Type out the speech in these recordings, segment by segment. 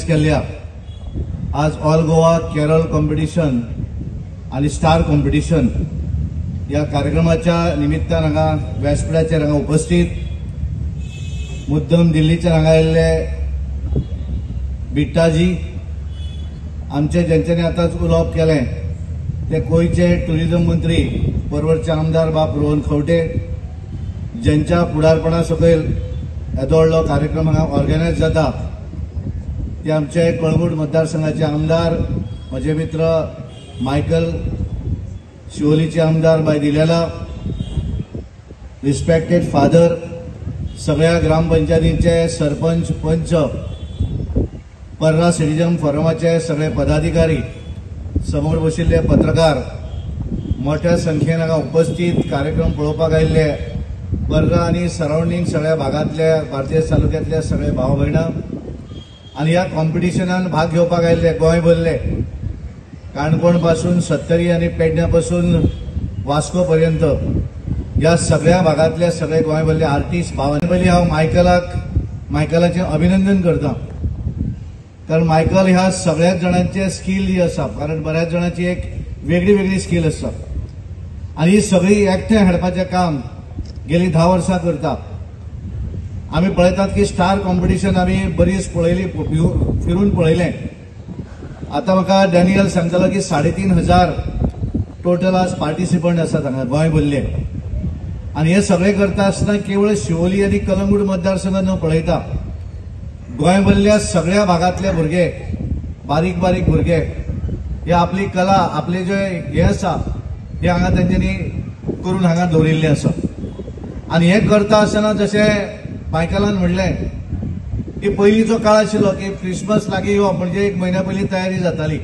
Organise केल्ल्या आज all Goa Kerala competition आणि स्टार कॉम्पिटिशन या कार्यक्रमाच्या निमित्तान हांगा व्यासपीठाचेर हांगा उपस्थित मुद्दम दिल्लीच्या हांगा आयिल्ले बिट्टाजी आमचे ज्यांच्यानी आतांच उलोवप केलें ते गोंयचे टुरिझम मंत्री परवडचे आमदार बाब रोहन खंवटे ज्यांच्या फुडारपणा सकयल येदो व्हडलो कार्यक्रम हांगा ऑर्गनायज जाता ते आमचे कळंगूट मतदारसंघाचे आमदार म्हजे मित्र मायकल शिवोलीचे आमदार बाय दिलेला रिस्पेक्टेड फादर सगळ्या ग्रामपंचायतींचे सरपंच पंच पर्रा सिटीजन फोरमाचे सगळे पदाधिकारी समोर बशिल्ले पत्रकार मोठ्या संख्येन हांगा उपस्थित कार्यक्रम पळोवपाक आयिल्ले पर्रा आनी सराउंडिंग सगळ्या भागातले बार्देस तालुक्यातले सगळे भाव भयणां आनी ह्या कॉम्पिटिशनान भाग घेवपाक आयिल्ले गोंय भरले काणकोण पासून सत्तरी आनी पेडण्या पासून वास्को पर्यंत ह्या सगळ्या भागातले सगळे गोंय भरले आर्टिस्ट भावांनी पयलीं हांव मायकलाचें अभिनंदन करता कारण मायकल ह्या सगळ्याच जाणांचे स्कील जी आसा कारण बऱ्याच जाणांची एक वेगळी वेगळी स्कील आसा आनी ही सगळी एकठांय हाडपाचें काम गेली 10 वर्सां करता आमी पळयतात की स्टार कॉम्पिटिशन आमी बरीच पळयली फिरून पळयलें आतां म्हाका डॅनियल सांगतालो की 3500 टोटल आज पार्टिसिपंट आसात हांगा गोंय भरले आनी हे सगळें करता आसतना केवळ शिवोली आनी कलंगूट मतदारसंघ न पळयता गोंय भरल्या सगळ्या भागातले भुरगे बारीक बारीक भुरगे हे आपली कला आपले जे हे आसा हे हांगा तेंच्यांनी करून हांगा दवरिल्लें आसा आनी हे करता आसतना जशें मायकलान म्हणलें की पयलींचो काळ आशिल्लो की क्रिसमस लागीं येवप म्हणजे 1 म्हयन्या पयलीं तयारी जाताली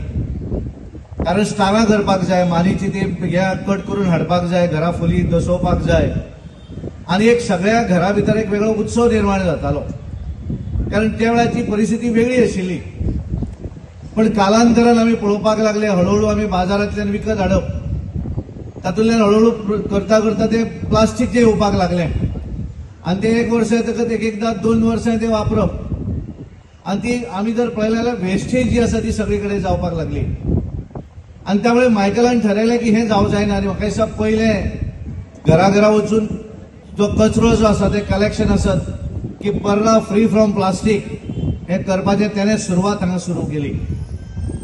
कारण स्टारां करपाक जाय मानीची ती हे कट करून हाडपाक जाय घरा फुली दसोवपाक जाय आनी एक सगळ्या घरा भितर एक वेगळो उत्सव निर्माण जातालो कारण त्या वेळाची परिस्थिती वेगळी आशिल्ली पण कालांतरान आमी पळोवपाक लागले हळूहळू आमी बाजारांतल्यान विकत हाडप तातूंतल्यान हळूहळू करता करता ते प्लास्टीकचे येवपाक लागले आनी ते 1 वर्स येतकच एकदां 2 वर्सां ते वापरप आनी ती आमी जर पळयलें जाल्यार वेस्टेज जी आसा ती सगळी कडेन जावपाक लागली आनी त्यामुळे मायकलान ठरयलें की हें जावं जायना आनी म्हाका दिसता पयलें घरा वचून जो कचरो जो आसा ते कलेक्शन आसत की पर्रा फ्री फ्रॉम प्लास्टीक हे करपाचें तेणें सुरवात हांगा सुरू केली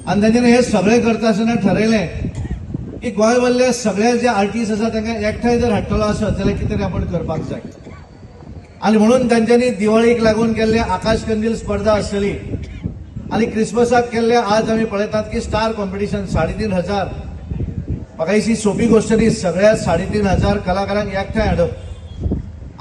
आनी तेणें हे सगळें करता आसतना ठरयलें की गोंय भरले सगळे जे आर्टिस्ट आसा तांकां एकठांय जर हाडटलो आसत जाल्यार कितें तरी आपण करपाक जाय आनी म्हणून तांच्यांनी दिवाळीक लागून केल्ले आकाश कंदील स्पर्धा आसतली आनी क्रिसमसाक केल्ले आज आमी पळयतात की स्टार कॉम्पिटिशन 3500 म्हाका ही सोपी गोश्ट न्ही सगळ्या 3500 कलाकारांक एकठांय हाडप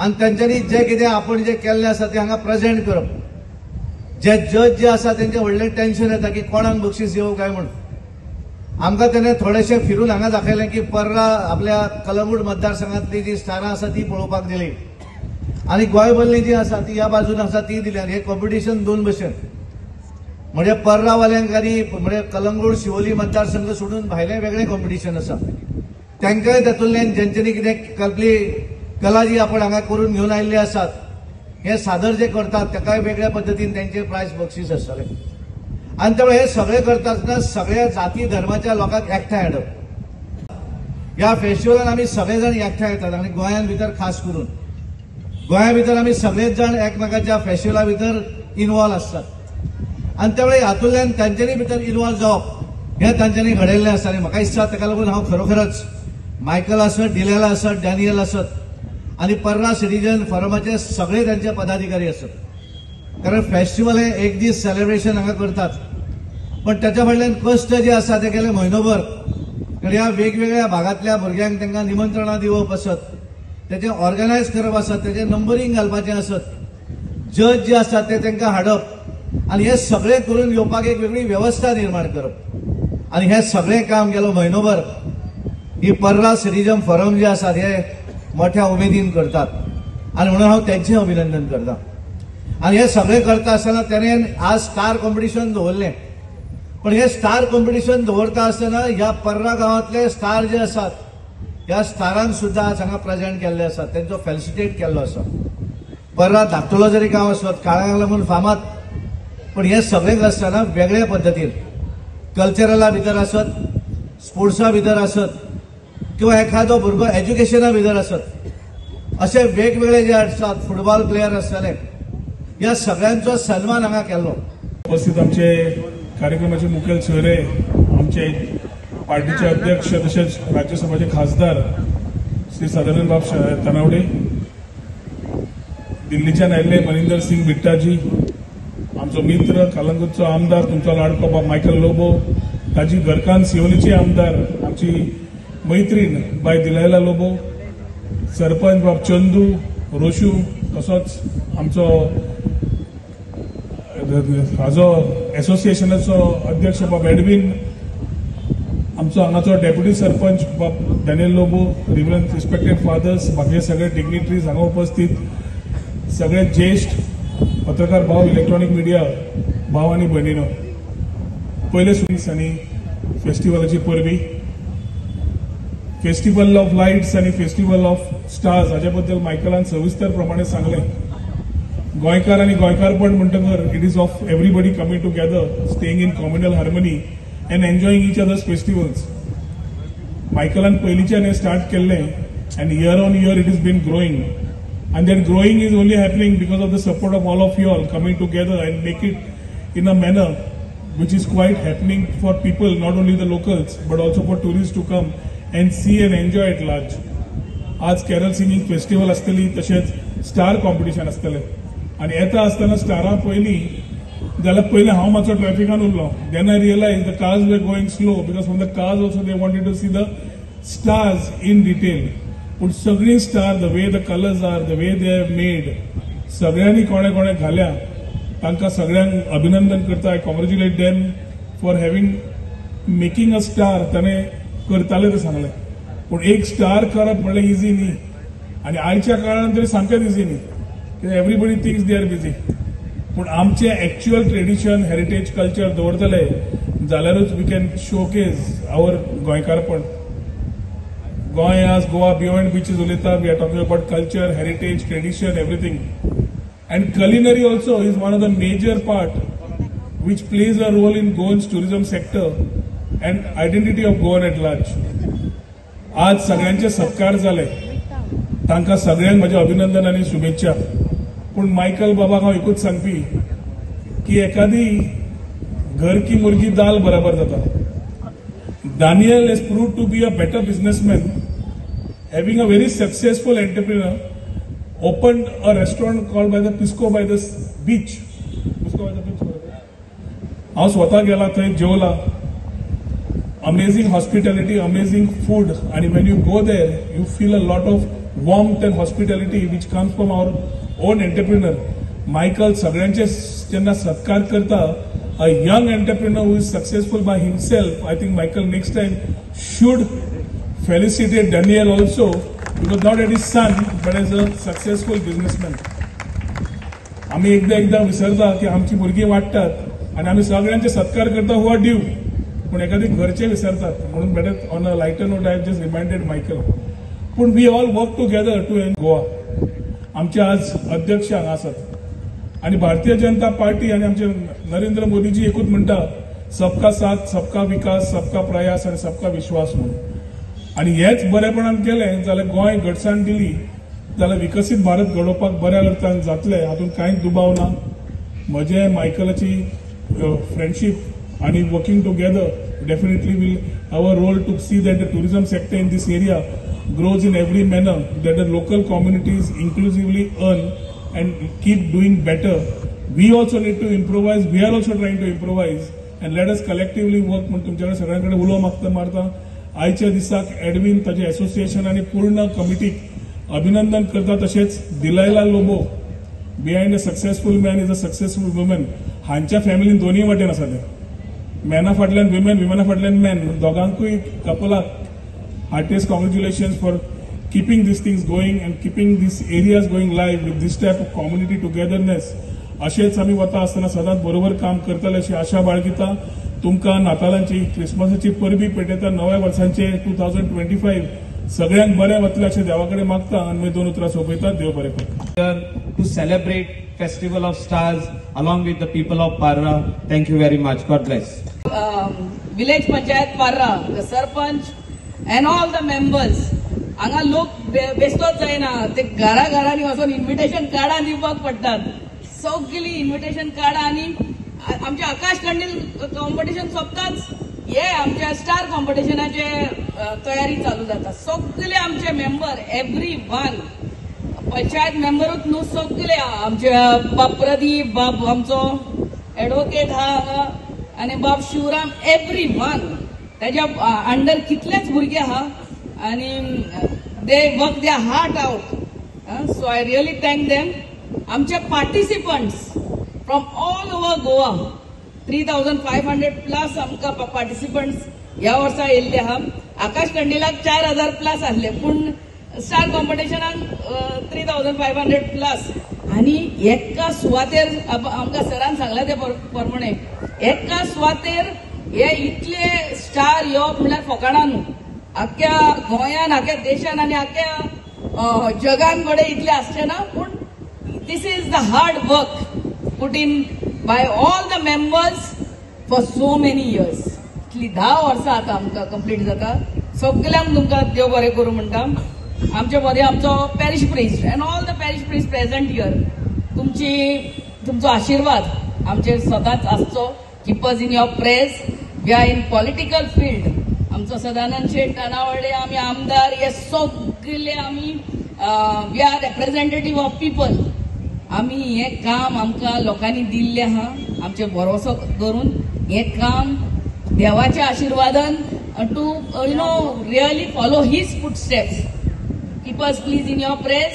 आनी तांच्यांनी जे कितें आपण जे केल्लें आसा तें हांगा प्रेजेंट करप जे जज जे आसा तेंचें व्हडलें टेन्शन येता की कोणाक बक्षीस येवं काय म्हणून आमकां तेणें थोडेशें फिरून हांगा दाखयलें की पर्रा आपल्या कलंगूट मतदारसंघांतली जी स्टारां आसा ती पळोवपाक दिली आनी गोंय भरली जी आसा ती ह्या बाजून आसा ती दिली आनी हें कॉम्पिटिशन 2 भशेन म्हणजे पर्रावाल्यांक आनी म्हणजे कलंगूट शिवोली मतदारसंघ सोडून भायलें वेगळें कॉम्पिटिशन आसा तांकांय तातूंतल्यान जेंच्यांनी कितें आपली कला जी आपण हांगा करून घेवन आयिल्ले आसात हे सादर जे करतात ताकाय वेगळ्या पद्दतीन तांचे प्रायज बक्षीस आसतलें आनी त्यामुळे हे सगळें करता आसतना सगळ्या जाती धर्माच्या लोकांक एकठांय हाडप ह्या फेस्टिवलान आमी सगळे जाण एकठांय येतात आनी गोंयान भितर खास करून गोंया भितर आमी सगळेच जाण एकमेकाच्या फेस्टिवला भितर इन्वॉल्व आसतात आनी त्यामुळे हातूंतल्यान तांच्यांनी भितर इन्वॉल्व जावप हें तांच्यांनी घडयल्लें आसा आनी म्हाका दिसता ताका लागून हांव खरोखरच मायकल आसत डिलेला आसत डॅनियल आसत आनी पर्रा सिटीजन फोरमाचे सगळे तांचे पदाधिकारी आसत कारण फेस्टिवल हे एक दीस सेलिब्रेशन हांगा करतात पण त्याच्या फाटल्यान कश्ट जे आसा ते गेले म्हयनोभर कारण ह्या वेगवेगळ्या भागातल्या भुरग्यांक तांकां निमंत्रणां दिवप आसत तेचे ऑर्गनायज करप आसत तेचे नंबरिंग घालपाचें आसत जज जे आसात ते तांकां हाडप आनी हे सगळें करून येवपाक एक वेगळी व्यवस्था निर्माण करप आनी हे सगळें काम गेलो म्हयनोभर ही पर्रा सिटीजन फोरम जे आसात हे मोठ्या उमेदीन करतात आनी म्हणून हांव तेंचें अभिनंदन करता आनी हे सगळें करता आसतना तेणेन आज स्टार कॉम्पिटिशन दवरलें पण हे स्टार कॉम्पिटिशन दवरता आसतना ह्या पर्रा गांवांतले स्टार जे आसात ह्या स्टारांक सुद्दां आज हांगा प्रेजेंट केल्ले आसात तेंचो फेलिसिटेट केल्लो आसा पर्रा धाकटुलो जरी गांव आसत काळ्यांक लागून फामाद पण हे सगळें आसतना वेगळ्या पद्दतीन कल्चरला भितर आसत, स्पोर्ट्सा भितर आसत किंवा एखादो भुरगो एज्युकेशना भितर आसत, असे वेगवेगळे जे आसतात फुटबॉल प्लेयर आसतले, ह्या सगळ्यांचो सन्मान हांगा केल्लो. उपस्थित आमचे कार्यक्रमाचे मुखेल सोयरे, आमचे पार्टीचे अध्यक्ष तसेच राज्यसभाचे खासदार श्री सदानंद बाब तनावडे, दिल्लीच्यान आयिल्ले मनिंदर सिंग बिट्टाजी, आमचो मित्र कलंगूटचो आमदार तुमचो लाडको बाब मायकल लोबो, ताजी घरकान सिओलीचे आमदार आमची मैत्रीण बाय दिलायला लोबो, सरपंच बाब चंदू रोशू, तसोच आमचो हाजो एसोसिएशनाचो अध्यक्ष बाब एडविन, आमचो हांगाचो डेप्युटी सरपंच बाब डॅनियल लोबो, रिस्पेक्टेड फादर्स, बाकी सगळे डिग्निटरीज हांगा उपस्थित, सगळे ज्येष्ठ पत्रकार भाव, इलेक्ट्रॉनिक मीडिया भाव आणि भयणीनो, पयले सुदीस आनी फेस्टिवलाची परबी, फेस्टिवल ऑफ लायट्स आणि फेस्टिवल ऑफ स्टार्स हाचे बद्दल मायकलान सविस्तर प्रमाणे सांगले. गोंयकार आणि गोंयकारपण म्हणटकर it is of everybody coming together, staying in communal harmony and enjoying each other's festivals. मायकलान पयलींच्यान हें स्टार्ट केल्लें and year on year it is been growing. And that growing is only happening because of the support of all of you all coming together and make it in a manner which is quite happening for people, not only the locals, but also for tourists to come and see and enjoy at large. आज Kerala singing festival आसतली, तशेंच star competition आसतलें. आनी येता आसतना स्टारा पयलीं जाल्यार पयलीं हांव मातसो ट्रॅफिकान उरलो. Then I realise the cars were going slow because from the cars also they wanted to see the stars in detail. पूण सगळी star the way the colours are, the way they have made, सगळ्यांनी कोणे कोणे घाल्या तांकां सगळ्यांक अभिनंदन करता. I congratulate them for having making a star. ताणें करताले ते सांगलें, पूण एक स्टार करप म्हणल्यार इजी न्ही. आनी आयच्या काळान तरी सामकेंच इजी न्ही, कित्याक everybody thinks they are busy. पूण आमचें एक्च्युअल ट्रेडिशन, हेरिटेज, कल्चर दवरतले जाल्यारूच वी कॅन शोकेस आवर गोंयकारपण. Goa as Goa beyond beaches uleta, we are talking about culture, heritage, tradition, everything. And culinary also is one of the major part which plays a role in Goan's tourism sector and identity of Goan at large. आज सगळ्यांचे सत्कार झाले, तांकां सगळ्यांक म्हजे अभिनंदन आणि शुभेच्छा. पूण मायकल बाबाक हांव एकूच सांगपी की एखादी घर की मुर्गी दाल बराबर जाता. Daniel has proved to be a better businessman, having a very successful entrepreneur, opened a restaurant called by the Pisco by the beach. हांव स्वता गेला थंय जेवला. Amazing hospitality, amazing food, and when you go there, you feel a lot of warmth and hospitality which comes from our own entrepreneur. Michael सगळ्यांचे जेन्ना सत्कार करता, a young entrepreneur who is successful by himself, I think Michael next time should felicitate Daniel also, because not as his son but as a successful businessman. आम्ही एकदा विसरता की आमची भुरगीं वाडटात आनी आमी सगळ्यांचे सत्कार करता हू आर ड्यू, पूण एखादी घरचे विसरतात. म्हणून better on a lighter note I have just reminded Michael. पूण we all work together to an Goa. आमचे आज अध्यक्ष हांगा आसात आणि भारतीय जनता पार्टी आणि आमचे नरेंद्र मोदीजी एकूच म्हणटा सबका साथ, सबका विकास, सबका प्रयास आणि सबका विश्वास म्हणून. आणि हेच बरेपणान केलें जाल्यार गोंय घटसाण दिली जाल्यार विकसीत भारत घडोवपाक बऱ्या अर्थान जातलें, हातूंत कांयच दुबाव ना. म्हजे मायकलाची फ्रेंडशीप आणि working together definitely will have a role to see that the tourism sector in this area grows in every manner, that the local communities inclusively earn and keep doing better. We also need to improvise. We are also trying to improvise, and let us collectively work. म्हणून तुमच्याकडे सगळ्यांकडे उलो मारता आयच्या दिसाक Edwin ताचे association आणि पूर्ण कमिटीक अभिनंदन करता. तशेंच Delilah Lobo, behind a successful man is a successful woman. हांच्या फॅमिलीन दोन्ही वाटेन आसा ते, मॅना फाटल्यान विमेन, विमेना फाटल्यान मॅन, दोगांकूय कपलाक heartiest congratulations for keeping these things going and keeping these areas going live with this type of community togetherness. अशेंच आमी वता आसतना सदांच बरोबर काम करतले अशी आशा बाळगिता. तुमकां नातालांची, क्रिसमसाची परबी पेटयता, नव्या वर्सांचे 2025 सगळ्यांक बरें वतलें अशें देवा कडेन मागता आनी दोन उतरां सोंपयता. देव बरें करूं. To celebrate Festival of Stars along with the people of Parra. Thank you very much. God bless. Village Panchayat Parra, the Sarpanch and all the members. हांगा लोक बेस्तोच जायना, ते घराघरांनी वचून इन्व्हिटेशन कार्डां दिवपाक पडटात. सगळी इन्व्हिटेशन कार्डां आनी आमचे आकाश कंदील कॉम्पिटिशन सोंपताच हे आमच्या स्टार कॉम्पिटिशनाचे तयारी चालू जाता. सगळे आमचे मेंबर एव्हरीवन पंचायत मेंबरूच न्हू, सगळे आमचे बाब प्रदीप, बाब आमचो एडवोकेट हा आनी बाब शिवराम, एव्हरीवन त्याच्या अंडर कितलेच भुरगे आहा आणि they work their heart out. So I really thank them. आमचे participants from all over Goa 3500 plus आमकां पार्टिसिपंट्स ह्या वर्सा येयल्ले आहा. आकाश कंदीलाक 4000 प्लस आसले, पूण स्टार कॉम्पिटिशनाक 3500 प्लस. आणि एका सुवातेर आमकां सरान सांगला ते प्रमाणे एका सुवातेर हे इतले स्टार येवप म्हणल्यार फकाणां न्हू. आख्या गोंयान, आख्या देशान आनी आख्या जगान कडे इतले आसचे ना, पूण this is the hard work put in by all the members for so many years. इतली 10 वर्सां आता आमकां कंप्लीट जाता. सगळ्यांक तुमकां देव बरें करूं म्हणटा. आमच्या मदीं आमचो parish priest and all the parish priest present here. तुमचो आशीर्वाद आमचेर सदांच आसचो. Keep us in your praise. We are in political field. आमचो सदानंद शेट तानावडे, आमी आमदार, हे सगळे आमी we are representative of people. आमी हे काम आमकां लोकांनी दिल्ले आहा आमचे भरोसो धरून. हे काम देवाच्या आशीर्वादान to really follow his footsteps. Keep us please in your praise.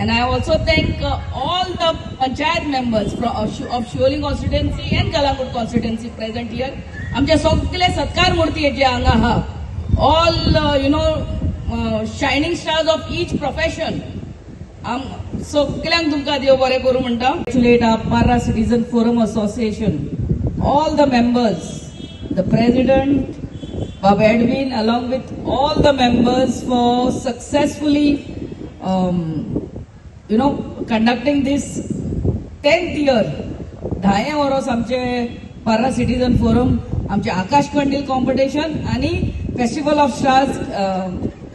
And I also thank all the panchayat members of Shivoling constituency and Kalangut constituency present here. आमचे सगळे सत्कार मूर्ती जे हांगा आहा, all shining stars of each profession. सगळ्यांक तुमकां देव बरें करूं म्हणटा. Congratulate our Parra Citizen Forum Association, all the members, the president, Bab Edwin, along with all the members for successfully conducting this 10th year. 10 वर्स आमचे पार्रा सिटीजन फोरम, आमचे आकाश कंदील competition आणि फेस्टिवल ऑफ स्टार्स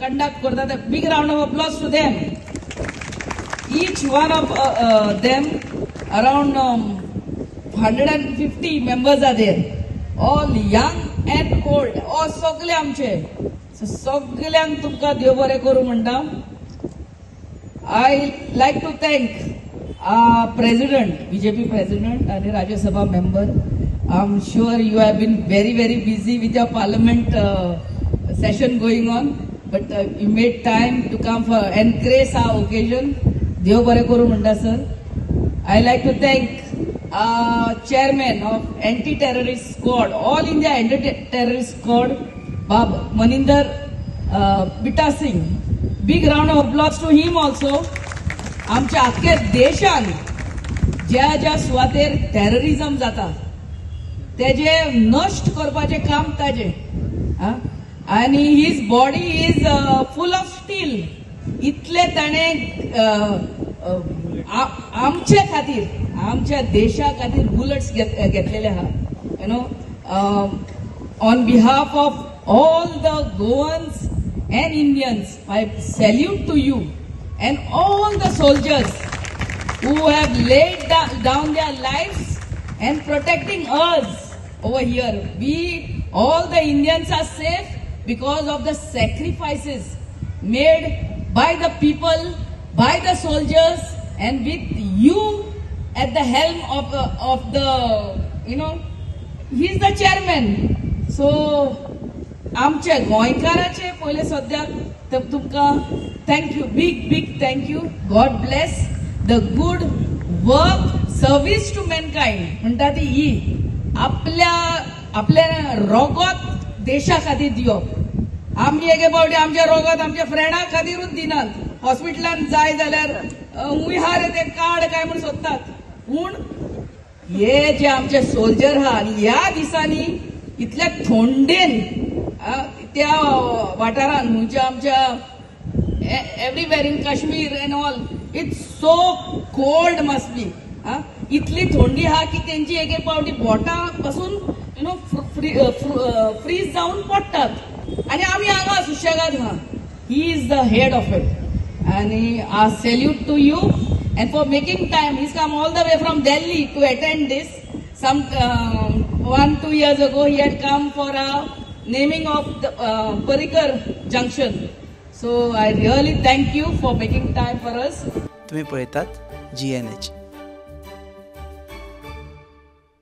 कंडक्ट करतात. Big round of applause to them. Each one of them, around 150 members are there, all young and old, all सगळे आमचे. सगळ्यांक तुमकां देव बरें करूं म्हणटा. I like to thank our president, BJP president and Rajya Sabha member. I'm sure you have been very, very busy with your parliament session going on, but you made time to come for and grace our occasion. Dev bare koru munda sir. I like to thank chairman of anti-terrorist squad, all India anti-terrorist squad, Bab Maninder Bita Singh. Big round of applause to him also. आमच्या अख्ख्या देशान ज्या ज्या सुवातेर terrorism जाता तेजे नष्ट करपाचे काम ताजे. आणि his body is full of steel. इतले ताणे आमचे खातीर, आमच्या देशा खातीर बुलेट्स घेतलेले आहा. On behalf of all the Goans and Indians, I salute to you and all the soldiers who have laid down their lives and protecting us over here. We, all the Indians are safe because of the sacrifices made by the people, by the soldiers, and with you at the helm of the, he's the chairman. So, आमच्या गोंयकाराचे पहिले सद्याक तुमकां thank you, big thank you. God bless the good work service to mankind म्हणटा ती ही. आपल्या रोगोत देशा खातीर दिवप. आमी एके फावटी आमच्या रोगोत आमच्या फ्रेंडा खातीरूच दिनात. हॉस्पिटलांत जाय जाल्यार उहार ते कार्ड काय म्हूण सोदतात. पूण हे जे आमचे सोल्जर आहा ह्या दिसांनी इतल्या थंडेन त्या वाठारान म्हणजे आमच्या everywhere in Kashmir and all it's so cold must be. इतली थंडी हा की त्यांची एक एक पावटी बोटां पासून फ्रीज जावन पडटात आणि आम्ही हांगा सुशेगाद हा. He is the head of it आणि आ salute to you and for making time. He's come all the way from Delhi to attend this. Some 1-2 years ago he had come for a naming of the Parikar Junction. So I really thank you for making time for us. तुम्ही पळयतात GNH.